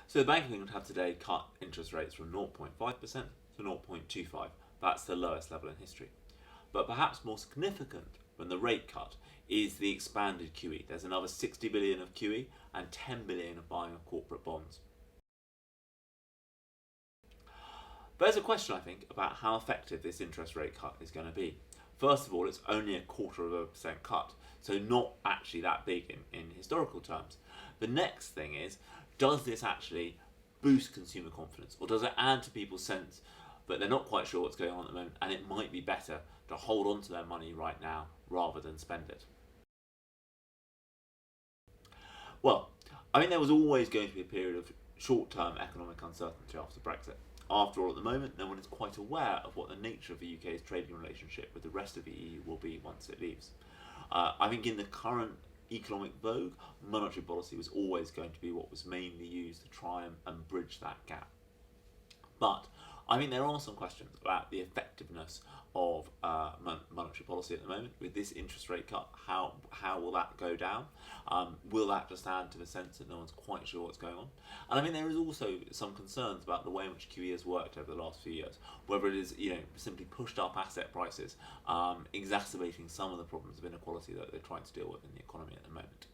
So the Bank of England have today cut interest rates from 0.5% to 0.25. That's the lowest level in history. But perhaps more significant than the rate cut is the expanded QE. There's another 60 billion of QE and 10 billion of buying of corporate bonds. But there's a question, I think, about how effective this interest rate cut is going to be. First of all, it's only 0.25% cut, so not actually that big in historical terms. The next thing is, does this actually boost consumer confidence, or does it add to people's sense that they're not quite sure what's going on at the moment and it might be better to hold on to their money right now rather than spend it? Well, I think there was always going to be a period of short-term economic uncertainty after Brexit. After all, at the moment, no one is quite aware of what the nature of the UK's trading relationship with the rest of the EU will be once it leaves. I think in the current economic vogue, monetary policy was always going to be what was mainly used to try and bridge that gap. But I mean, there are some questions about the effectiveness of monetary policy at the moment. With this interest rate cut, how will that go down? Will that just add to the sense that no one's quite sure what's going on? And I mean, there is also some concerns about the way in which QE has worked over the last few years. Whether it is, simply pushed up asset prices, exacerbating some of the problems of inequality that they're trying to deal with in the economy at the moment.